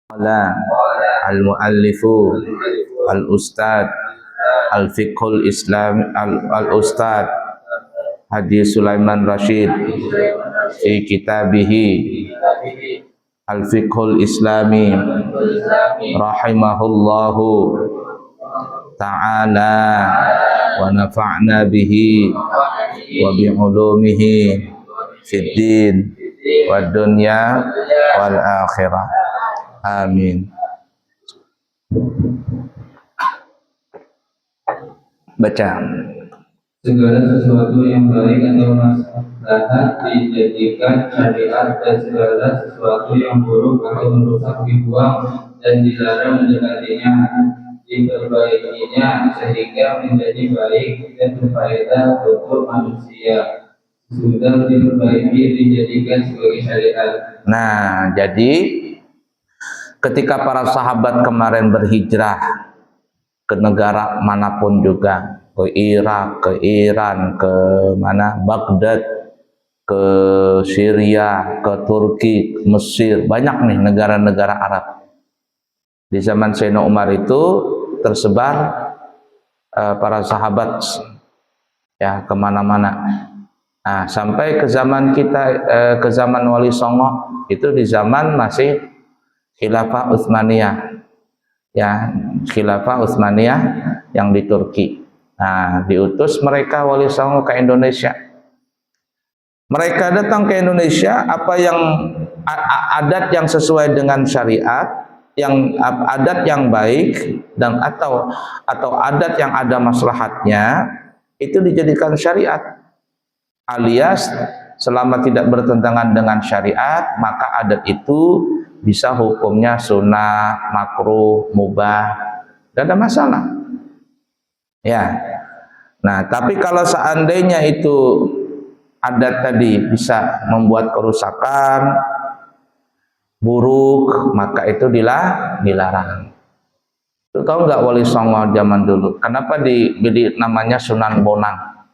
Qala al-muallifu al-ustad al-fiqhul islam al-ustad Haji Sulaiman Rashid fi kitabihi al-fiqhul islami rahimahullahu ta'ala wa nafa'na bihi wa bi'ulumihi fid din wad dunya wal akhirah. Amin. Baca. Segala sesuatu yang baik atau maslahat dijadikan syariat, dan segala sesuatu yang buruk atau merusak dibuang dan dilarang mendekatinya, diperbaikinya sehingga menjadi baik dan berfaedah untuk manusia. Sudah diperbaiki dijadikan sebagai syariat. Nah, jadi ketika para sahabat kemarin berhijrah ke negara manapun juga, ke Irak, ke Iran, ke mana, Baghdad, ke Syria, ke Turki, Mesir, banyak nih negara-negara Arab. Di zaman Sayyidina Umar itu tersebar para sahabat ya kemana-mana. Nah, sampai ke zaman kita, ke zaman Wali Songo, itu di zaman masih Khilafah Utsmaniyah, ya Khilafah Utsmaniyah yang di Turki. Nah, diutus mereka Wali Songo ke Indonesia. Mereka datang ke Indonesia, apa yang adat yang sesuai dengan syariat, yang adat yang baik dan atau adat yang ada maslahatnya itu dijadikan syariat. Alias selama tidak bertentangan dengan syariat, maka adat itu bisa hukumnya sunnah, makruh, mubah, tidak ada masalah. Ya. Nah, tapi kalau seandainya itu adat tadi bisa membuat kerusakan, buruk, maka itu dilarang. Itu tahu nggak Wali Songo zaman dulu? Kenapa namanya Sunan Bonang?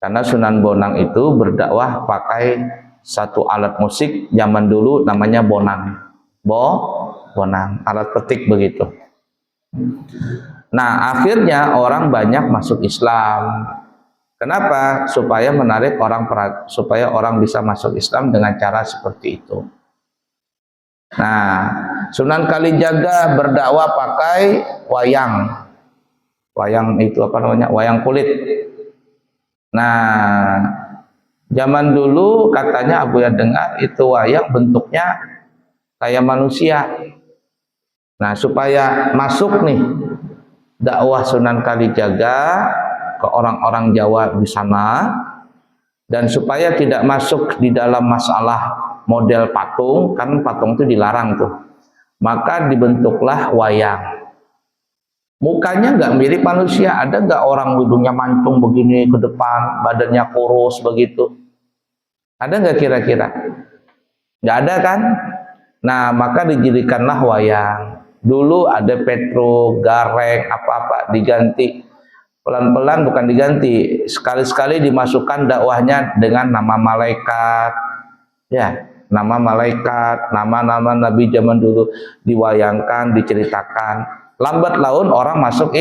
Karena Sunan Bonang itu berdakwah pakai satu alat musik zaman dulu namanya bonang. Bonang, alat petik begitu. Nah, akhirnya orang banyak masuk Islam. Kenapa? Supaya menarik orang, supaya orang bisa masuk Islam dengan cara seperti itu. Nah, Sunan Kalijaga berdakwah pakai wayang. Wayang itu apa namanya? Wayang kulit. Nah, zaman dulu katanya Abuya dengar itu wayang bentuknya kayak manusia. Nah, supaya masuk nih dakwah Sunan Kalijaga ke orang-orang Jawa di sana, dan supaya tidak masuk di dalam masalah model patung, kan patung itu dilarang tuh, maka dibentuklah wayang. Mukanya nggak mirip manusia, ada nggak orang hidungnya mancung begini ke depan, badannya kurus begitu? Ada nggak kira-kira? Nggak ada kan? Nah, maka dijadikanlah wayang. Dulu ada Petro, Gareng, apa-apa diganti. Pelan-pelan bukan diganti, sekali-sekali dimasukkan dakwahnya dengan nama malaikat. Ya, nama malaikat, nama-nama nabi zaman dulu diwayangkan, diceritakan. Lambat laun orang masuk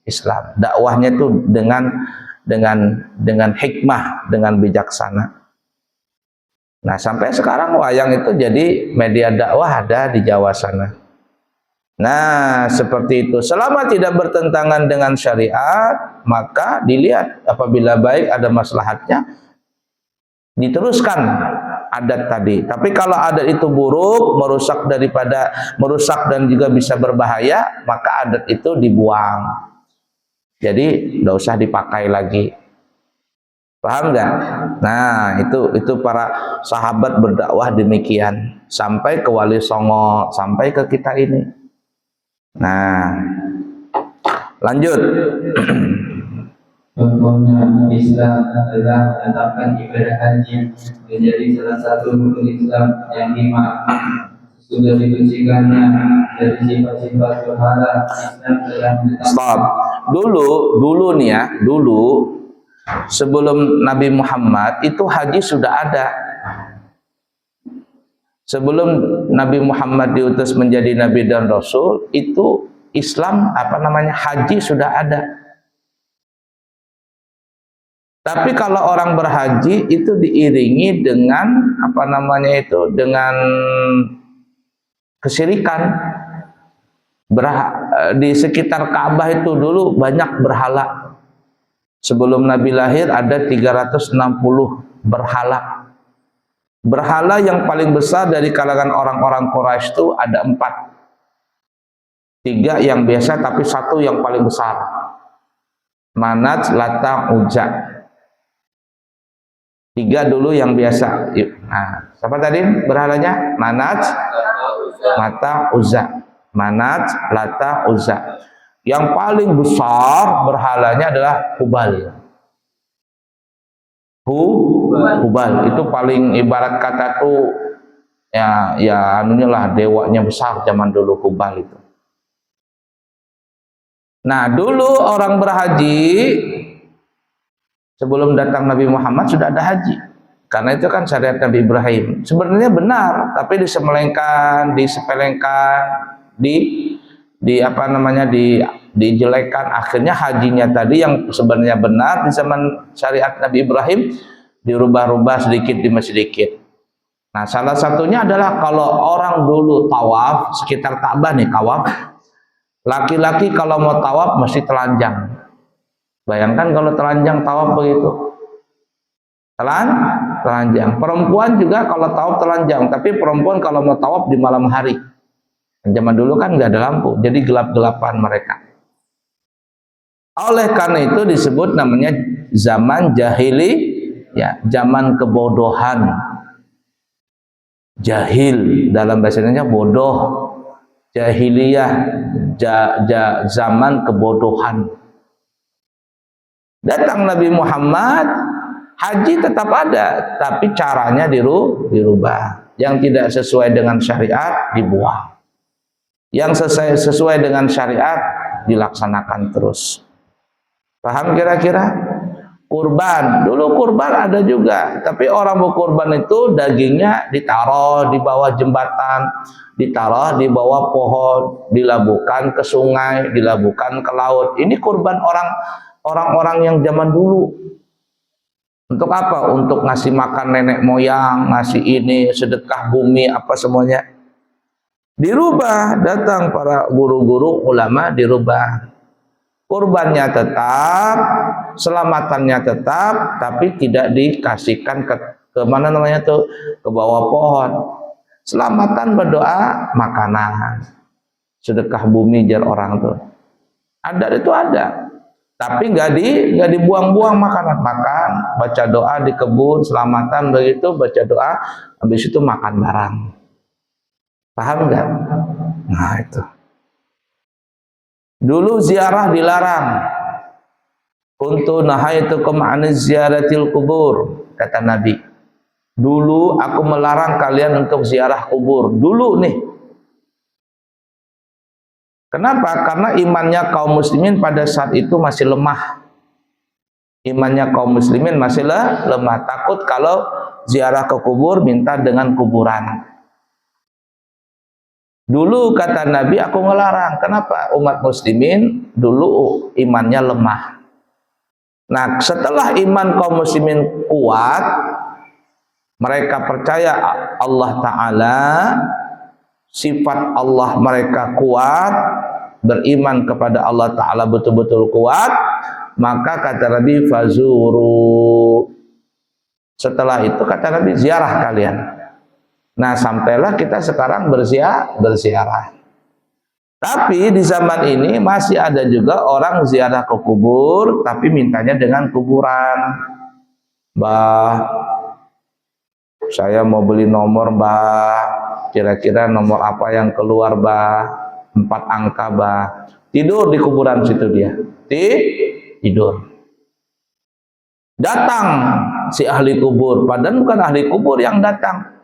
Islam. Dakwahnya itu dengan hikmah, dengan bijaksana. Nah, sampai sekarang wayang itu jadi media dakwah ada di Jawa sana. Nah, seperti itu. Selama tidak bertentangan dengan syariat, maka dilihat apabila baik ada maslahatnya, diteruskan adat tadi. Tapi kalau adat itu buruk, merusak dan juga bisa berbahaya, maka adat itu dibuang. Jadi tidak usah dipakai lagi. Paham nggak? Nah, itu para sahabat berdakwah demikian sampai ke Wali Songo, sampai ke kita ini. Nah, lanjut. Contohnya, Islam adalah menetapkan ibadah haji menjadi salah satu rukun Islam yang 5. Sudah disucikannya dari sifat-sifat berhala, Islam telah menetapkan. Stop. Dulu nih ya, dulu sebelum Nabi Muhammad itu haji sudah ada. Sebelum Nabi Muhammad diutus menjadi nabi dan rasul, itu Islam haji sudah ada. Tapi kalau orang berhaji itu diiringi dengan dengan kesyirikan. Di sekitar Ka'bah itu dulu banyak berhala. Sebelum Nabi lahir ada 360 berhala. Berhala yang paling besar dari kalangan orang-orang Quraisy itu ada 4. 3 yang biasa, tapi 1 yang paling besar. Manat, Lata, Uzza. 3 dulu yang biasa. Nah, siapa tadi berhalanya? Manat, Lata, Uzza. Manat, Lata, Uzza. Yang paling besar berhalanya adalah Hubal. Hubal itu paling ibarat kata tuh ya anunya lah, dewanya besar zaman dulu Hubal itu. Nah, dulu orang berhaji sebelum datang Nabi Muhammad sudah ada haji. Karena itu kan syariat Nabi Ibrahim. Sebenarnya benar, tapi disepelekan, dijelekan. Akhirnya hajinya tadi yang sebenarnya benar di zaman syariat Nabi Ibrahim dirubah-rubah sedikit demi sedikit. Nah, salah satunya adalah kalau orang dulu tawaf sekitar Ka'bah nih, tawaf. Laki-laki kalau mau tawaf mesti telanjang. Bayangkan kalau telanjang tawaf begitu. Telanjang. Perempuan juga kalau tawaf telanjang, tapi perempuan kalau mau tawaf di malam hari. Zaman dulu kan nggak ada lampu, jadi gelap-gelapan mereka. Oleh karena itu disebut namanya zaman jahili, ya, zaman kebodohan. Jahil dalam bahasa Indonesia bodoh. Jahiliyah, zaman kebodohan. Datang Nabi Muhammad, haji tetap ada, tapi caranya dirubah. Yang tidak sesuai dengan syariat dibuang. Yang sesuai dengan syariat dilaksanakan terus. Paham kira-kira? Kurban, dulu kurban ada juga, tapi orang mau kurban itu dagingnya ditaruh di bawah jembatan, ditaruh di bawah pohon, dilabuhkan ke sungai, dilabuhkan ke laut. Ini kurban orang-orang yang zaman dulu. Untuk apa? Untuk ngasih makan nenek moyang, ngasih ini, sedekah bumi, apa semuanya. Dirubah, datang para guru-guru ulama dirubah. Kurbannya tetap, selamatannya tetap, tapi tidak dikasihkan ke mana namanya tuh, ke bawah pohon. Selamatan berdoa, makanan, sedekah bumi jar orang tuh. Adat itu ada, tapi nggak dibuang-buang makanan. Makan, baca doa di kebun, selamatan begitu, baca doa, habis itu makan barang. Paham nggak? Nah itu. Dulu ziarah dilarang. Kuntu nahaitukum 'aniz ziyaratil kubur, kata Nabi. Dulu aku melarang kalian untuk ziarah kubur. Dulu nih. Kenapa? Karena imannya kaum muslimin pada saat itu masih lemah. Imannya kaum muslimin masih lemah. Takut kalau ziarah ke kubur minta dengan kuburan. Dulu kata Nabi aku ngelarang. Kenapa? Umat muslimin dulu imannya lemah. Nah, setelah iman kaum muslimin kuat, mereka percaya Allah Ta'ala, sifat Allah mereka kuat, beriman kepada Allah Ta'ala betul-betul kuat, maka kata Nabi fazuru. Setelah itu kata Nabi ziarah kalian. Nah, sampailah kita sekarang berziarah. Tapi di zaman ini masih ada juga orang ziarah ke kubur, tapi mintanya dengan kuburan. Mbah, saya mau beli nomor, Mbah. Kira-kira nomor apa yang keluar, Mbah? 4 angka, Mbah. Tidur di kuburan situ dia. Tidur. Datang si ahli kubur, padahal bukan ahli kubur yang datang.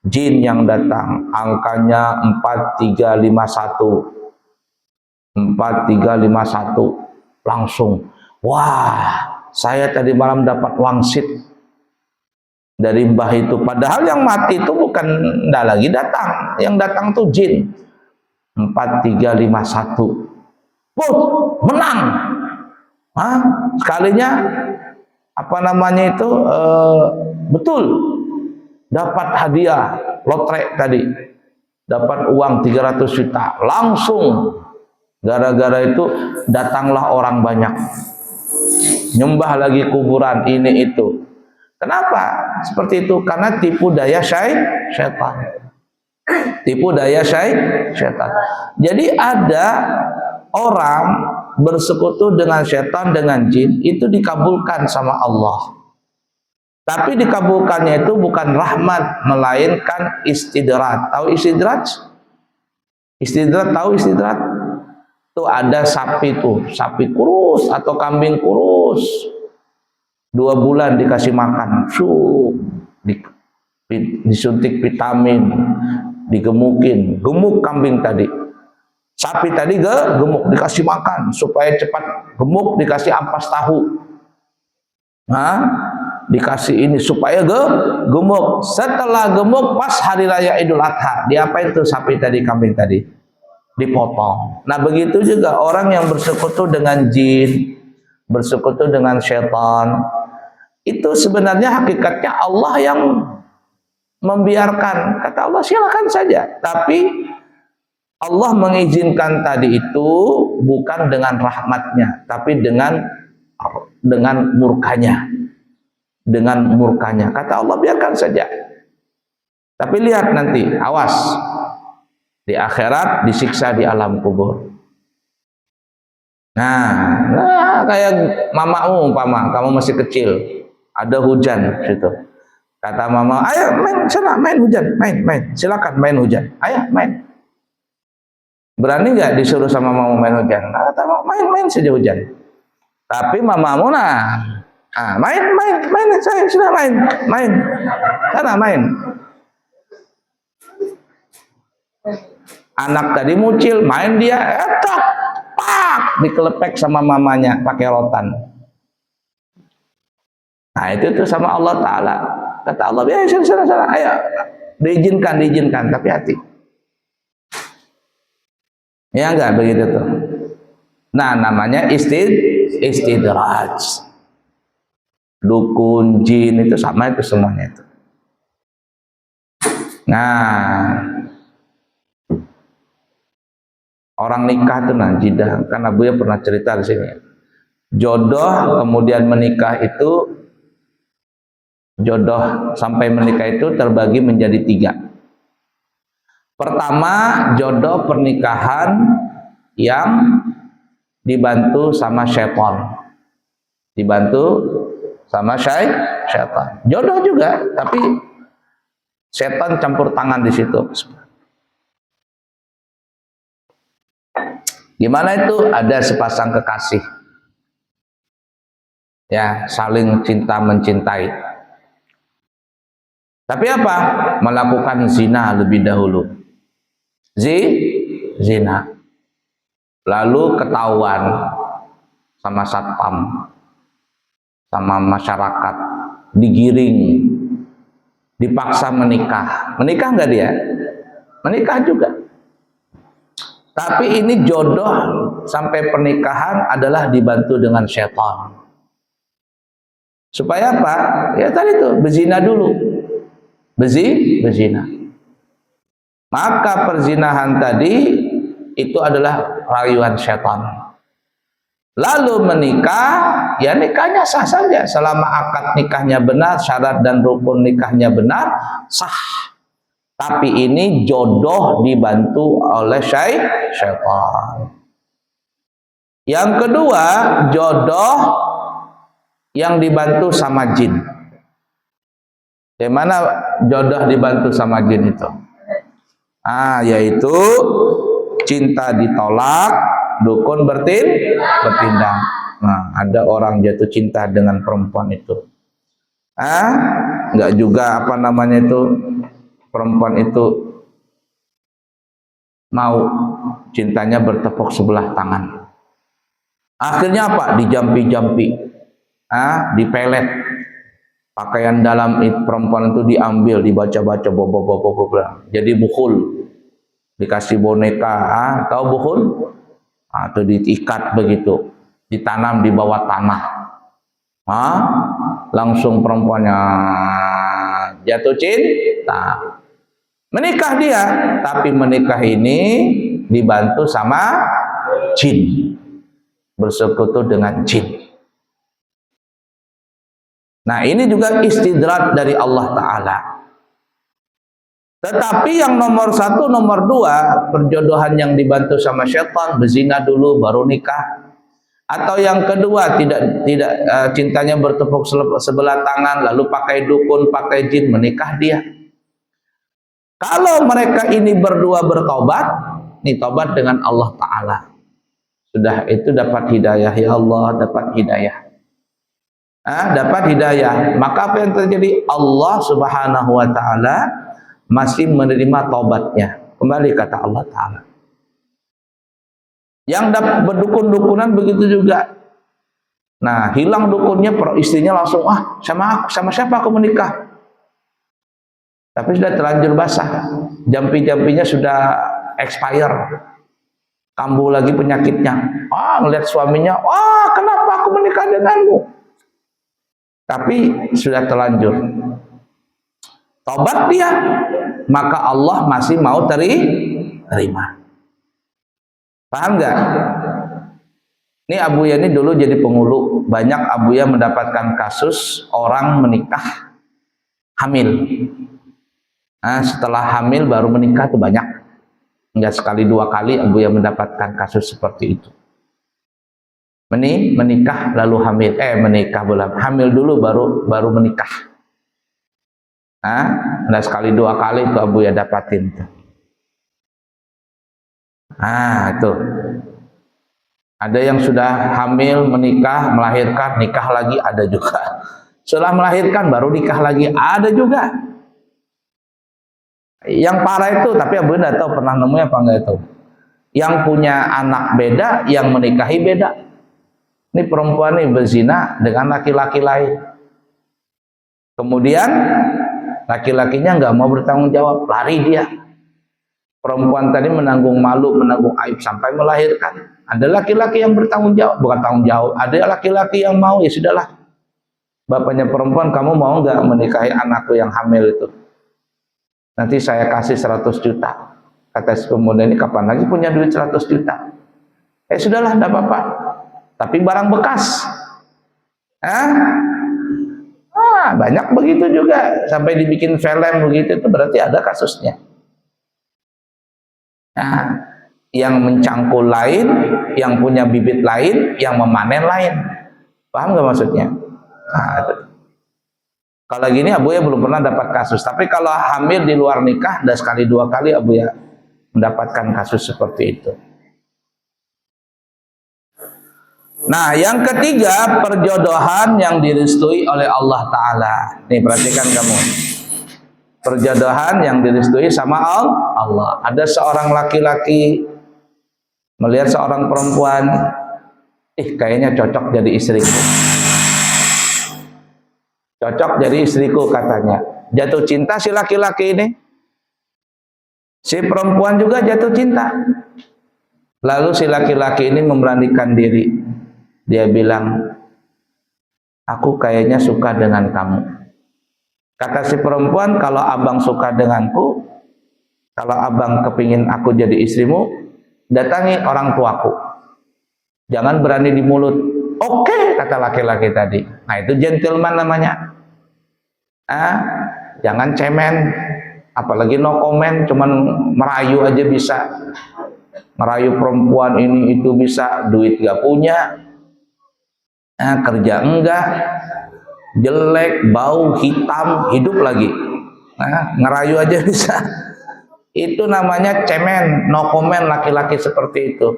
Jin yang datang, angkanya 4351. 4351. Langsung, wah, saya tadi malam dapat wangsit. dari mbah itu. Padahal yang mati itu bukan ndak lagi datang, yang datang tuh jin. 4351. Menang. Sekalinya apa namanya itu betul dapat hadiah lotre tadi, dapat uang 300 juta langsung. Gara-gara itu datanglah orang banyak, nyembah lagi kuburan ini itu. Kenapa seperti itu? Karena tipu daya syaitan. Tipu daya syaitan. Jadi ada orang bersekutu dengan syaitan, dengan jin, itu dikabulkan sama Allah. Tapi dikabulkannya itu bukan rahmat, melainkan istidrat. Tahu istidrat? Istidrat, tahu istidrat? Itu ada sapi tuh, sapi kurus atau kambing kurus. 2 bulan dikasih makan, disuntik vitamin, digemukin, gemuk kambing tadi. Sapi tadi gemuk, dikasih makan supaya cepat gemuk, dikasih ampas tahu. Dikasih ini supaya gemuk. Setelah gemuk pas hari raya Idul Adha, diapain tuh sapi tadi, kambing tadi? Dipotong. Nah, begitu juga orang yang bersekutu dengan jin, bersekutu dengan syaitan, itu sebenarnya hakikatnya Allah yang membiarkan. Kata Allah, silakan saja. Tapi Allah mengizinkan tadi itu bukan dengan rahmatnya, tapi dengan murkanya. Dengan murkanya. Kata Allah, biarkan saja. Tapi lihat nanti, awas. Di akhirat disiksa di alam kubur. Nah kayak mamamu umpama, kamu masih kecil, ada hujan situ. Kata mama, ayo main sana, main hujan, main, silakan main hujan, ayo main. Berani nggak disuruh sama mama main hujan? Kata mama, main saja hujan. Tapi mamamu main, saya sudah main, sana main. Anak tadi mucil, main dia, dikelepek sama mamanya pakai rotan. Nah itu tuh sama Allah Ta'ala. Kata Allah, ya sana, ayo. Diizinkan, tapi hati. Ya enggak begitu tuh. Nah namanya istidraj. Dukun, jin itu sama itu semuanya itu. Nah, orang nikah itu jidah, kan Abuya pernah cerita di sini. Jodoh kemudian menikah itu, jodoh sampai menikah itu terbagi menjadi 3. Pertama, jodoh pernikahan yang dibantu sama syaitan. Dibantu sama syaitan. Jodoh juga, tapi syaitan campur tangan di situ. Gimana itu? Ada sepasang kekasih, ya, saling cinta mencintai. Tapi apa? Melakukan zina lebih dahulu. Zina. Lalu ketahuan sama satpam, sama masyarakat, digiring, dipaksa menikah. Menikah nggak dia? Menikah juga. Tapi ini jodoh sampai pernikahan adalah dibantu dengan syaitan. Supaya apa? Ya tadi tuh, berzina dulu. Berzina. Maka perzinahan tadi itu adalah rayuan syaitan. Lalu menikah, ya nikahnya sah saja. Selama akad nikahnya benar, syarat dan rukun nikahnya benar, sah. Tapi ini jodoh dibantu oleh syaitan. Yang kedua, jodoh yang dibantu sama jin. Bagaimana jodoh dibantu sama jin itu? Yaitu cinta ditolak, dukun bertindak. Nah, ada orang jatuh cinta dengan perempuan itu. Enggak juga apa namanya itu, perempuan itu mau cintanya bertepuk sebelah tangan. Akhirnya apa? Dijampi-jampi, dipelet, Pakaian dalam perempuan itu diambil, dibaca-baca, jadi bukhul. Dikasih boneka, tahu bukhul? Atau diikat begitu, ditanam di bawah tanah. Langsung perempuannya jatuh cinta. Menikah dia, tapi menikah ini dibantu sama jin. Bersekutu dengan jin. Nah, ini juga istidrat dari Allah Ta'ala. Tetapi yang nomor 1, nomor 2, perjodohan yang dibantu sama syaitan, berzina dulu baru nikah. Atau yang kedua, tidak cintanya bertepuk sebelah tangan, lalu pakai dukun, pakai jin, menikah dia. Kalau mereka ini berdua bertobat, nih tobat dengan Allah Ta'ala. Sudah itu dapat hidayah, ya Allah, dapat hidayah. Dapat hidayah, maka apa yang terjadi? Allah Subhanahu wa Ta'ala masih menerima taubatnya. Kembali kata Allah Ta'ala. Yang dapat berdukun-dukunan begitu juga. Nah, hilang dukunnya, istrinya langsung, sama siapa aku menikah? Tapi sudah terlanjur basah, jampi-jampinya sudah expire, kambuh lagi penyakitnya. Ngelihat suaminya, kenapa aku menikah denganmu? Tapi sudah terlanjur. Tobat dia, maka Allah masih mau terima. Paham nggak? Ini Abuya ini dulu jadi penghulu. Banyak Abuya mendapatkan kasus orang menikah hamil. Setelah hamil baru menikah itu banyak. Enggak sekali 2 kali Abuya mendapatkan kasus seperti itu. Menikah lalu hamil, hamil dulu baru menikah. Nah, sekali 2 kali itu Abuya dapatin tuh. Tuh. Ada yang sudah hamil, menikah, melahirkan, nikah lagi, ada juga. Setelah melahirkan baru nikah lagi, ada juga. Yang parah itu, tapi Abuya enggak tahu pernah nemunya apa enggak itu. Yang punya anak beda, yang menikahi beda. Ini perempuan ini berzina dengan laki-laki lain. Kemudian laki-lakinya nggak mau bertanggung jawab, lari dia. Perempuan tadi menanggung malu, menanggung aib sampai melahirkan. Ada laki-laki yang bertanggung jawab, bukan tanggung jawab. Ada laki-laki yang mau, ya sudahlah. Bapaknya perempuan, kamu mau nggak menikahi anakku yang hamil itu? Nanti saya kasih 100 juta. Kata si pemuda ini, kapan lagi punya duit 100 juta? Sudahlah, enggak apa-apa. Tapi barang bekas. Banyak begitu juga. Sampai dibikin film begitu, itu berarti ada kasusnya. Yang mencangkul lain, yang punya bibit lain, yang memanen lain. Paham nggak maksudnya? Kalau gini Abuya belum pernah dapat kasus. Tapi kalau hamil di luar nikah, ada sekali 2 kali Abuya mendapatkan kasus seperti itu. Nah, yang ketiga, perjodohan yang direstui oleh Allah Ta'ala. Nih, perhatikan kamu. Perjodohan yang direstui sama Allah. Ada seorang laki-laki melihat seorang perempuan, kayaknya cocok jadi istriku. Cocok jadi istriku katanya. Jatuh cinta si laki-laki ini. Si perempuan juga jatuh cinta. Lalu si laki-laki ini memberanikan diri. Dia bilang, aku kayaknya suka dengan kamu. Kata si perempuan, kalau abang suka denganku, kalau abang kepingin aku jadi istrimu, datangi orang tuaku. Jangan berani di mulut. Oke, kata laki-laki tadi. Nah, itu gentleman namanya. Jangan cemen, apalagi no comment, cuman merayu aja bisa. Merayu perempuan ini itu bisa, duit gak punya. Kerja enggak, jelek, bau, hitam, hidup lagi. Ngerayu aja bisa. Itu namanya cemen, no comment laki-laki seperti itu.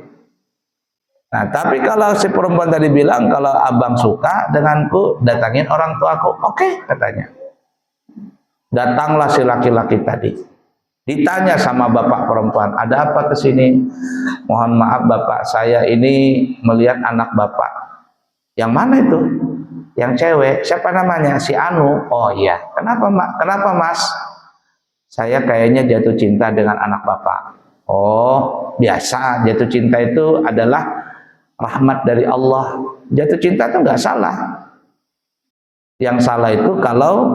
Nah, tapi kalau si perempuan tadi bilang, kalau abang suka denganku, datangin orang tuaku. Oke, katanya. Datanglah si laki-laki tadi. Ditanya sama bapak perempuan, ada apa kesini? Mohon maaf bapak, saya ini melihat anak bapak Yang mana itu? Yang cewek. Siapa namanya? Si Anu. Oh iya. Kenapa, Mak? Kenapa, Mas? Saya kayaknya jatuh cinta dengan anak Bapak. Oh, biasa. Jatuh cinta itu adalah rahmat dari Allah. Jatuh cinta itu nggak salah. Yang salah itu kalau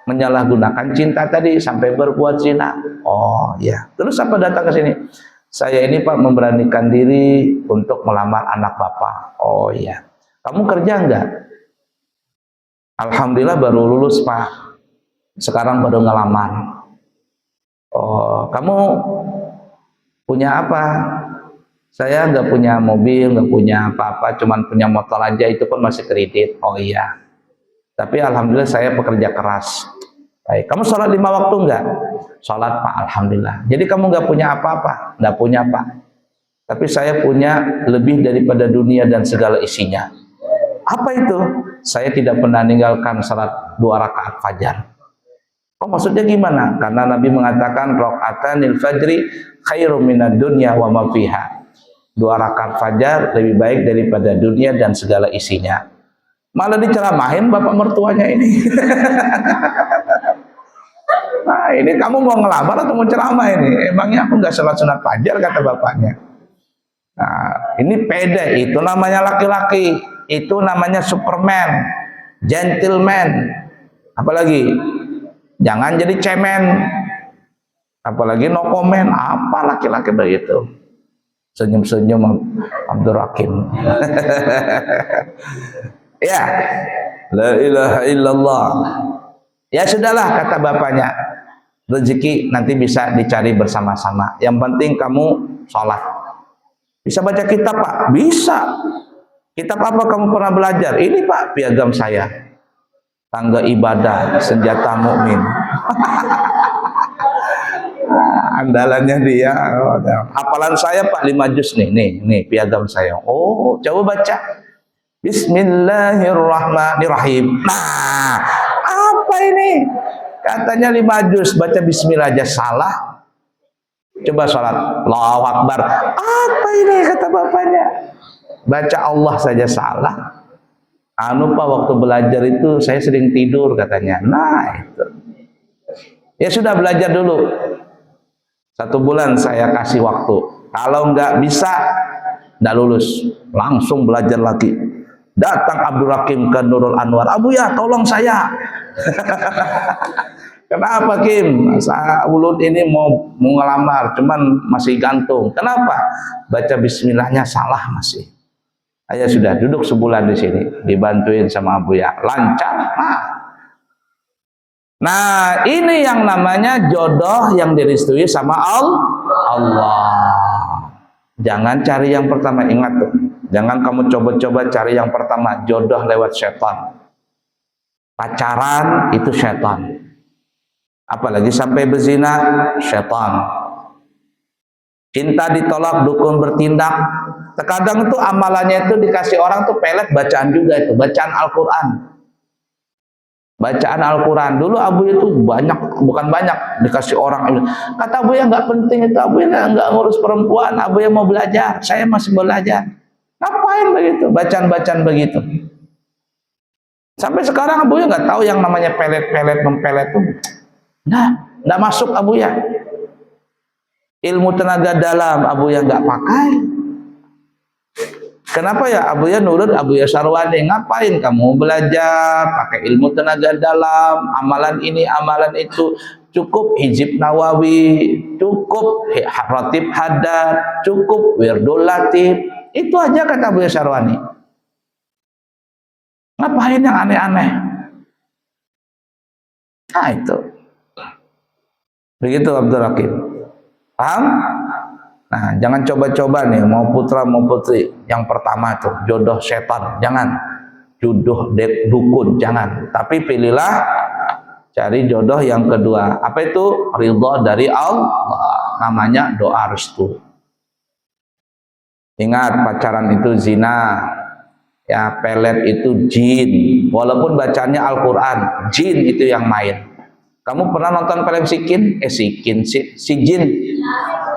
menyalahgunakan cinta tadi sampai berbuat zina. Oh iya. Terus apa datang ke sini? Saya ini Pak memberanikan diri untuk melamar anak Bapak. Oh iya. Kamu kerja enggak? Alhamdulillah baru lulus Pak. Sekarang baru ngelamar. Oh, kamu punya apa? Saya nggak punya mobil, nggak punya apa-apa, cuman punya motor aja, itu pun masih kredit. Oh iya. Tapi alhamdulillah saya pekerja keras. Baik. Kamu sholat 5 waktu enggak? Sholat Pak, alhamdulillah. Jadi kamu nggak punya apa-apa? Nggak punya Pak. Tapi saya punya lebih daripada dunia dan segala isinya. Apa itu? Saya tidak pernah meninggalkan salat 2 rakaat fajar. Oh, maksudnya gimana? Karena Nabi mengatakan rakaatanil fajri khairum minad dunya wa ma fiha. 2 rakaat fajar lebih baik daripada dunia dan segala isinya. Malah diceramahin bapak mertuanya ini. Nah, ini kamu mau ngelamar atau mau ceramah ini? Emangnya aku nggak sholat sunat fajar, kata bapaknya. Nah, ini pede, itu namanya laki-laki, itu namanya superman, gentleman. Apalagi jangan jadi cemen, apalagi no comment. Apa laki-laki begitu? Senyum-senyum Abdul Hakim. Ya, la ilaha illallah. Ya sudahlah, kata bapaknya, rezeki nanti bisa dicari bersama-sama. Yang penting kamu sholat. Bisa baca kitab Pak? Bisa. Kitab apa kamu pernah belajar? Ini Pak, piagam saya. Tangga ibadah, senjata mukmin. Andalannya dia. Hafalan saya Pak 5 juz nih. Nih piagam saya. Oh, coba baca. Bismillahirrahmanirrahim. Nah, apa ini? Katanya 5 juz, baca bismillah aja salah. Coba sholat, Allahu Akbar. Apa ini, kata bapaknya? Baca Allah saja salah. Anu Pak, waktu belajar itu saya sering tidur katanya. Nah itu. Ya sudah, belajar dulu. 1 bulan saya kasih waktu. Kalau nggak bisa, nggak lulus. Langsung belajar lagi. Datang Abdul Hakim ke Nurul Anwar. Abu ya, tolong saya. Kenapa Kim? Ulun ini mau ngelamar, cuman masih gantung. Kenapa? Baca bismillahnya salah masih. Ayo sudah, duduk sebulan di sini, dibantuin sama Abu ya, lancar. Nah, ini yang namanya jodoh yang direstui sama Allah. Jangan cari yang pertama, ingat tuh. Jangan kamu coba-coba cari yang pertama, jodoh lewat setan. Pacaran itu setan. Apalagi sampai berzina, setan. Cinta ditolak, dukun bertindak. Terkadang itu amalannya itu dikasih orang tuh pelet bacaan juga itu, bacaan Al-Quran. Bacaan Al-Quran. Dulu Abu itu banyak, bukan banyak, dikasih orang. Kata Abu ya nggak penting itu, Abu ya nggak ngurus perempuan, Abu ya mau belajar, saya masih belajar. Ngapain begitu? Bacaan-bacaan begitu. Sampai sekarang Abu ya nggak tahu yang namanya pelet-pelet, mempelet itu. Nah, nggak masuk Abu ya. Ilmu tenaga dalam Abu ya nggak pakai. Kenapa ya? Abu ya nurut Abu ya Sarwani. Ngapain kamu belajar pakai ilmu tenaga dalam, amalan ini, amalan itu? Cukup hizib Nawawi, cukup ratib hadat, cukup wirdul latif. Itu aja kata Abu ya Sarwani. Ngapain yang aneh-aneh? Nah itu. Begitu Abdul Hakim. Paham? Nah, jangan coba-coba nih, mau putra mau putri. Yang pertama tuh, jodoh setan. Jangan. Jodoh dukun. Jangan. Tapi pilihlah, cari jodoh yang kedua. Apa itu? Ridha dari Allah. Namanya doa restu. Ingat, pacaran itu zina. Ya, pelet itu jin. Walaupun bacanya Al-Quran, jin itu yang main. Kamu pernah nonton film Sikin? Si jin.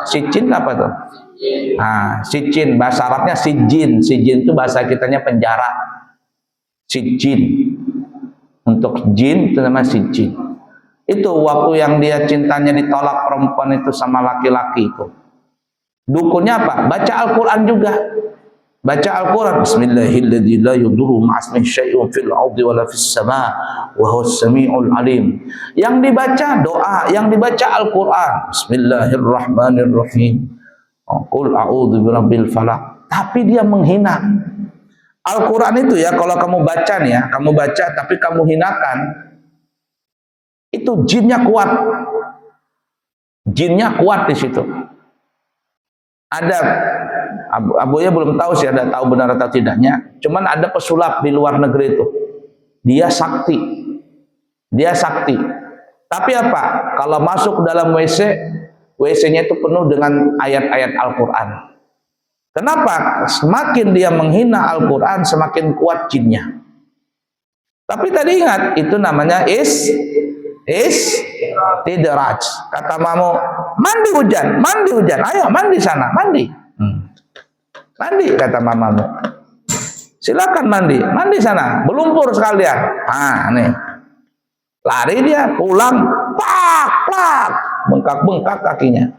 Si jin apa tuh? Nah, si jin, bahasa Arabnya si jin. Si jin itu bahasa kitanya penjara. Sijjin. Untuk jin itu namanya sijjin. Itu waktu yang dia cintanya ditolak perempuan itu sama laki-laki itu. Dukunnya apa? Baca Al-Quran juga. Baca Al-Quran. Bismillahirrahmanirrahim. La yadurru ma'asmihi syai'un fil ardi wala fis sama' wa huwas sami'ul alim. Yang dibaca doa, yang dibaca Al-Quran. Bismillahirrahmanirrahim. Qul a'udzu birabbil falaq. Tapi dia menghina. Al-Quran itu ya, kalau kamu baca nih ya, kamu baca tapi kamu hinakan, itu jinnya kuat. Jinnya kuat di situ. Ada, Abuya belum tahu sih ada tahu benar atau tidaknya. Cuman ada pesulap di luar negeri itu. Dia sakti. Dia sakti. Tapi apa? Kalau masuk dalam WC, WC-nya itu penuh dengan ayat-ayat Al-Quran. Kenapa? Semakin dia menghina Al-Quran, semakin kuat jinnya. Tapi tadi ingat, itu namanya tidraj. Kata mamu, mandi hujan, ayo mandi sana, mandi. Mandi, kata mamamu. Silakan mandi sana, berlumpur sekalian. Ah, nih. Lari dia, pulang, plak, bengkak kakinya.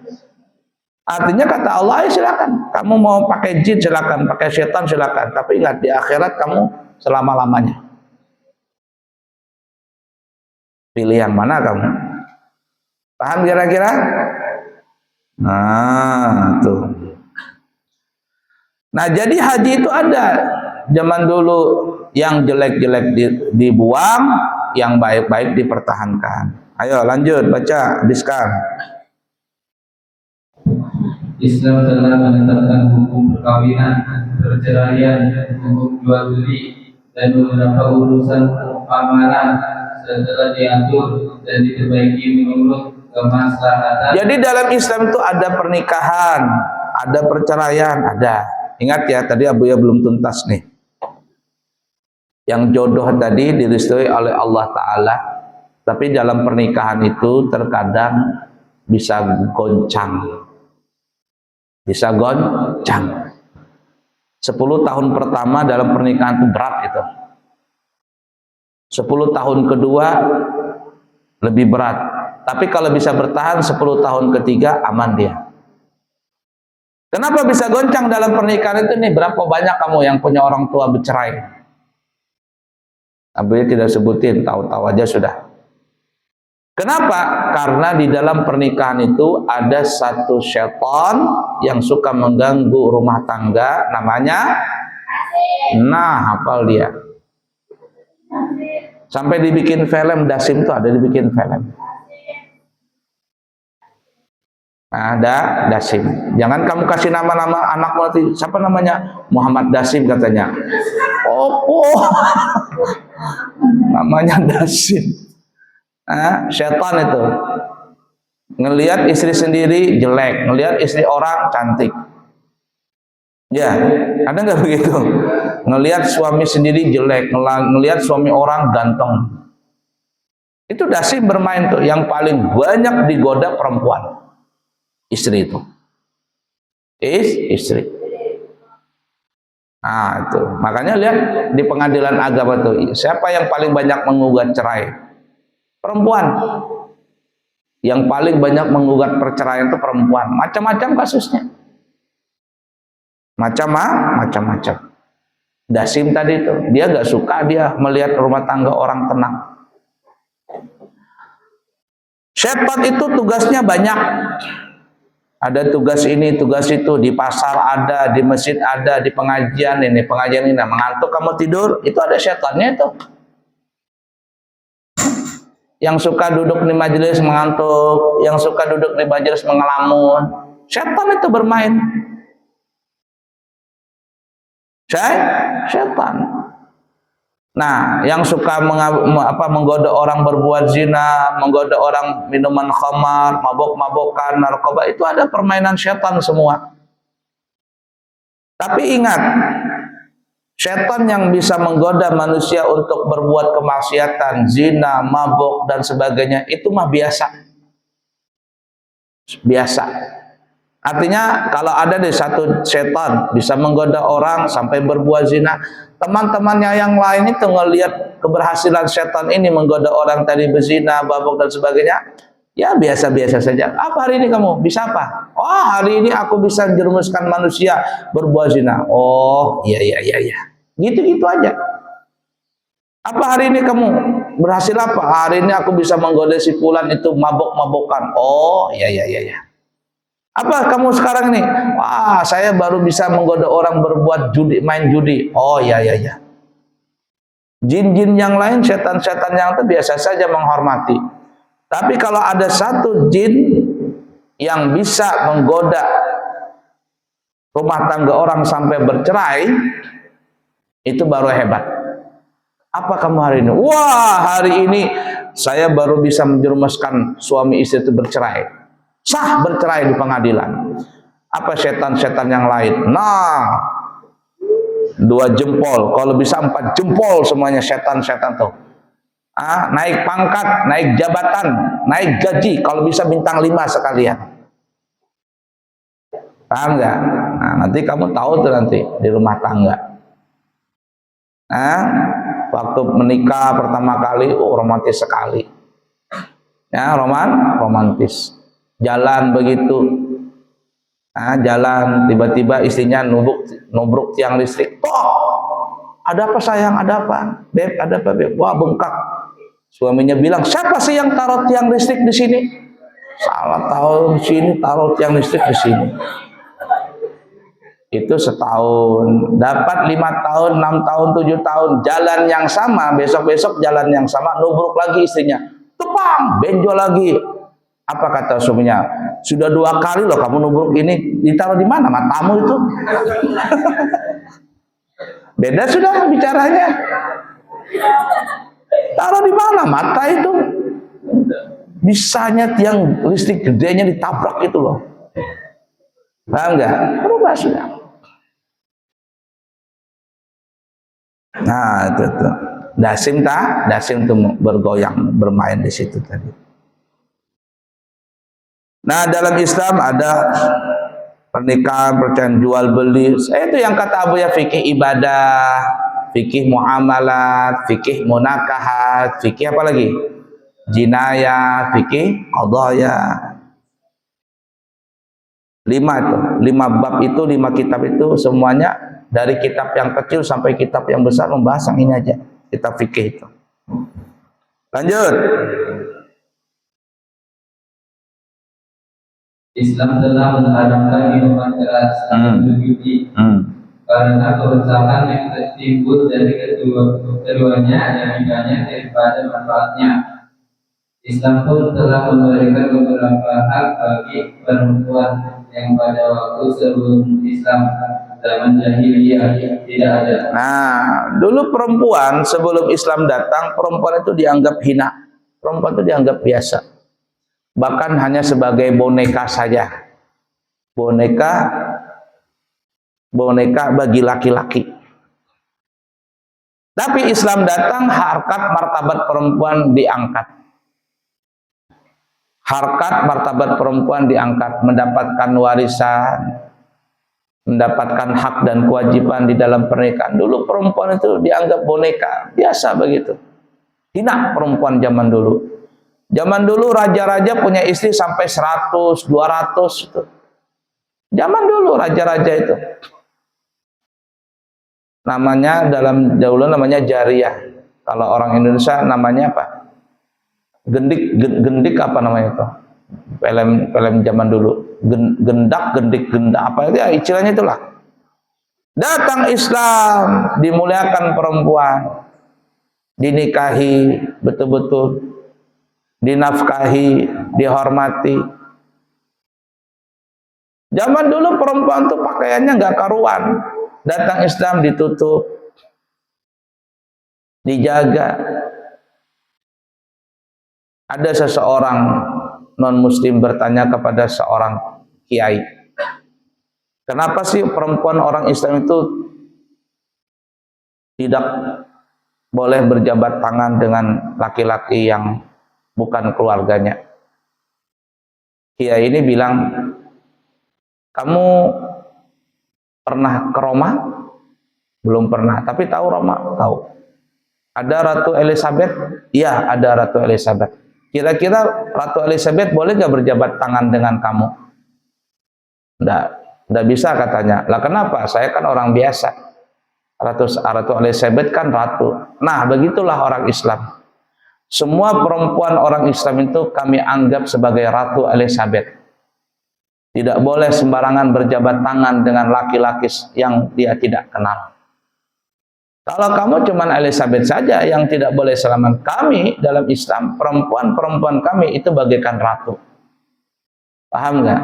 Artinya kata Allah, ya silakan. Kamu mau pakai jin silakan, pakai setan silakan. Tapi ingat di akhirat kamu selama-lamanya. Pilih yang mana kamu? Paham kira-kira? Nah, tuh. Nah, jadi haji itu ada. Zaman dulu yang jelek-jelek dibuang, yang baik-baik dipertahankan. Ayo lanjut, baca, habiskan. Islam telah menetapkan hukum perkawinan, perceraian, hukum jual beli, dan beberapa urusan amalan setelah diatur dan diperbaiki menurut kemaslahatan. Jadi dalam Islam itu ada pernikahan, ada perceraian, ada. Ingat ya, tadi Abuya belum tuntas nih. Yang jodoh tadi direstui oleh Allah Ta'ala, tapi dalam pernikahan itu terkadang bisa goncang. Bisa goncang. 10 tahun pertama dalam pernikahan itu berat itu. 10 tahun kedua lebih berat. Tapi kalau bisa bertahan 10 tahun ketiga aman dia. Kenapa bisa goncang dalam pernikahan itu nih? Berapa banyak kamu yang punya orang tua bercerai? Abuya tidak sebutin, tahu-tahu aja sudah. Kenapa? Karena di dalam pernikahan itu ada satu syaitan yang suka mengganggu rumah tangga, namanya hafal dia. Sampai dibikin film, Dasim itu ada dibikin film. Ada Dasim. Jangan kamu kasih nama-nama anakmu nanti. Siapa namanya? Muhammad Dasim katanya. Oh. Namanya Dasim. Syaitan itu ngelihat istri sendiri jelek, ngelihat istri orang cantik. Ya, ada nggak begitu? Ngelihat suami sendiri jelek, ngelihat suami orang ganteng. Itu Dasim bermain tuh. Yang paling banyak digoda perempuan, istri itu. Istri. Nah itu, makanya lihat di pengadilan agama tuh, siapa yang paling banyak menggugat cerai? Perempuan. Yang paling banyak menggugat perceraian itu perempuan. Macam-macam kasusnya. Macam-macam. Dasim tadi itu, dia gak suka dia melihat rumah tangga orang tenang. Syaitan itu tugasnya banyak. Ada tugas ini, tugas itu, di pasar ada, di masjid ada, di pengajian ini. Nah, mengantuk kamu tidur, itu ada syaitannya itu. Yang suka duduk di majelis mengantuk, yang suka duduk di majelis mengelamun, syaitan itu bermain. Syaitan. Nah, yang suka menggoda orang berbuat zina, menggoda orang minuman khamar, mabok-mabokan, narkoba, itu ada permainan syaitan semua. Tapi ingat, syaitan yang bisa menggoda manusia untuk berbuat kemaksiatan, zina, mabok, dan sebagainya, itu mah biasa. Biasa. Artinya kalau ada di satu setan bisa menggoda orang sampai berbuat zina, teman-temannya yang lain itu ngelihat keberhasilan setan ini menggoda orang tadi berzina, mabuk dan sebagainya, ya biasa-biasa saja. Apa hari ini kamu bisa apa? Oh, hari ini aku bisa menjerumuskan manusia berbuat zina. Oh, iya. Gitu-gitu aja. Apa hari ini kamu berhasil apa? Hari ini aku bisa menggoda si fulan itu mabok-mabokan. Oh, iya. Apa kamu sekarang ini? Wah, saya baru bisa menggoda orang berbuat judi, main judi. Oh, iya. Jin-jin yang lain, setan-setan yang itu biasa saja menghormati. Tapi kalau ada satu jin yang bisa menggoda rumah tangga orang sampai bercerai, itu baru hebat. Apa kamu hari ini? Wah, hari ini saya baru bisa menjerumuskan suami istri itu bercerai. Sah bercerai di pengadilan. Apa setan-setan yang lain? Nah, 2 jempol, kalau bisa 4 jempol semuanya setan-setan tuh. Naik pangkat, naik jabatan, naik gaji, kalau bisa bintang 5 sekalian. Paham nggak? Nah, nanti kamu tahu tuh nanti di rumah tangga. Waktu menikah pertama kali, romantis sekali. Ya, romantis. Jalan begitu. Jalan tiba-tiba istrinya nubruk tiang listrik. Ada apa sayang? Ada apa? Beb, ada apa, Beb? Wah, bengkak. Suaminya bilang, "Siapa sih yang taruh tiang listrik di sini?" Salah tahu di sini, taruh tiang listrik di sini. Itu setahun, dapat 5 tahun, 6 tahun, 7 tahun, jalan yang sama, besok-besok jalan yang sama, nubruk lagi istrinya. Tepang, benjol lagi. Apa kata suaminya? Sudah 2 kali loh kamu nubruk ini, ditaruh di mana matamu itu? Beda sudah bicaranya. Taruh di mana mata itu? Bisanya tiang listrik gedenya ditabrak itu loh. Paham nggak? Berubah sudah. Nah, itu tuh. Dasim tuh bergoyang, bermain di situ tadi. Nah, dalam Islam ada pernikahan, percayaan jual beli. Itu yang kata Abu ya, fikih ibadah, fikih muamalat, fikih munakahat, fikih apa lagi? Jinayah, fikih qadaya. 5 bab itu, 5 kitab itu semuanya dari kitab yang kecil sampai kitab yang besar membahas yang ini aja, kitab fikih itu. Lanjut. Islam telah mengharamkan minuman keras dan berjudi karena kerusakan yang timbul dari keduanya daripadanya daripada manfaatnya. Islam pun telah memberikan beberapa hak bagi perempuan yang pada waktu sebelum Islam zaman jahiliyah tidak ada. Nah, dulu perempuan sebelum Islam datang, perempuan itu dianggap hina, perempuan itu dianggap biasa. Bahkan hanya sebagai boneka saja, boneka bagi laki-laki. Tapi Islam datang, harkat martabat perempuan diangkat. Harkat martabat perempuan diangkat, mendapatkan warisan, mendapatkan hak dan kewajiban di dalam pernikahan. Dulu perempuan itu dianggap boneka, biasa begitu. Hina perempuan zaman dulu. Zaman dulu raja-raja punya istri sampai 100, 200 itu. Zaman dulu raja-raja itu. Namanya dalam dahulu namanya jariyah. Kalau orang Indonesia namanya apa? Gendik apa namanya itu? Film zaman dulu. Gendik, apa itu ya, istilahnya itulah. Datang Islam, dimuliakan perempuan, dinikahi betul-betul, dinafkahi, dihormati. Zaman dulu perempuan tuh pakaiannya nggak karuan. Datang Islam ditutup, dijaga. Ada seseorang non-muslim bertanya kepada seorang kiai, kenapa sih perempuan orang Islam itu tidak boleh berjabat tangan dengan laki-laki yang bukan keluarganya? Kiai ini bilang, Kamu pernah ke Roma? Belum pernah, tapi tahu Roma? Tahu. Ada Ratu Elizabeth? Iya, ada Ratu Elizabeth. Kira-kira Ratu Elizabeth boleh nggak berjabat tangan dengan kamu? Nggak bisa katanya. Lah kenapa? Saya kan orang biasa. Ratu Elizabeth kan ratu. Nah, begitulah orang Islam. Semua perempuan orang Islam itu kami anggap sebagai Ratu Elizabeth. Tidak boleh sembarangan berjabat tangan dengan laki-laki yang dia tidak kenal. Kalau kamu cuman Elizabeth saja yang tidak boleh salaman, kami dalam Islam, perempuan-perempuan kami itu bagaikan ratu. Paham nggak?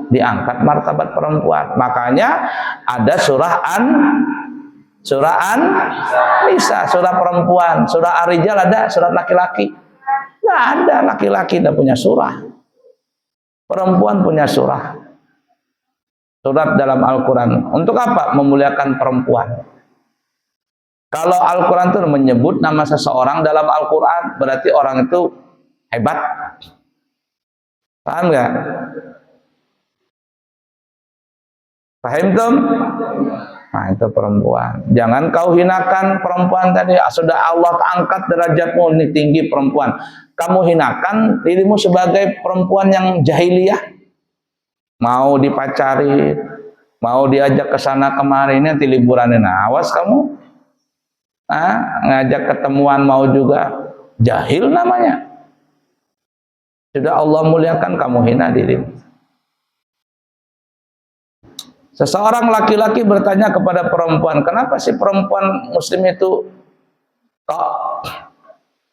Diangkat martabat perempuan. Makanya ada surah Nisa, surah perempuan. Surah Ar-Rijal ada, surah laki-laki. Nggak ada, laki-laki tidak punya surah. Perempuan punya surah. Surat dalam Al-Quran. Untuk apa? Memuliakan perempuan. Kalau Al-Quran itu menyebut nama seseorang dalam Al-Quran, berarti orang itu hebat. Paham nggak? Paham tuh? Nah, itu perempuan. Jangan kau hinakan perempuan tadi. Sudah Allah angkat derajatmu, ini tinggi perempuan. Kamu hinakan dirimu sebagai perempuan yang jahiliyah. Mau dipacari, mau diajak ke sana kemari, nanti liburan. Nah, awas kamu. Ngajak ketemuan mau juga, jahil namanya. Sudah Allah muliakan, kamu hina dirimu. Seseorang laki-laki bertanya kepada perempuan, kenapa sih perempuan muslim itu kok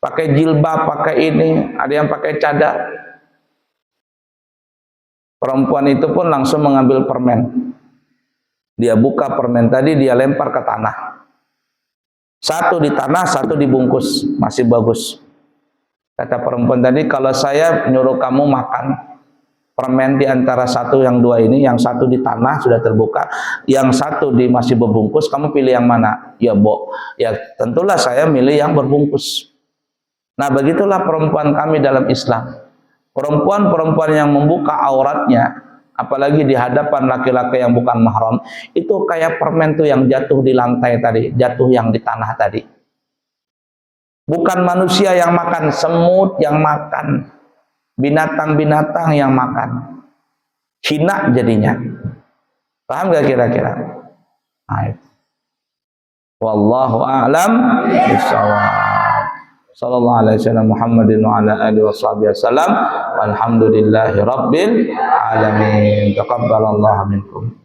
pakai jilbab, pakai ini, ada yang pakai cadar. Perempuan itu pun langsung mengambil permen. Dia buka permen tadi, dia lempar ke tanah. Satu di tanah, satu dibungkus, masih bagus. Kata perempuan tadi, kalau saya nyuruh kamu makan permen di antara satu yang dua ini, yang satu di tanah sudah terbuka, yang satu di masih berbungkus, kamu pilih yang mana? Ya, ya tentulah saya milih yang berbungkus. Nah, begitulah perempuan kami dalam Islam. Perempuan-perempuan yang membuka auratnya, apalagi di hadapan laki-laki yang bukan mahram, itu kayak permen tuh yang jatuh di lantai tadi, jatuh yang di tanah tadi. Bukan manusia yang makan, semut yang makan, binatang-binatang yang makan. Hina jadinya. Paham gak kira-kira? Wallahu a'lam bishawab. Sallallahu alaihi wasallam Muhammadin wa ala alihi wasallam. Walhamdulillahi rabbil alamin. Taqabbalallahu minkum.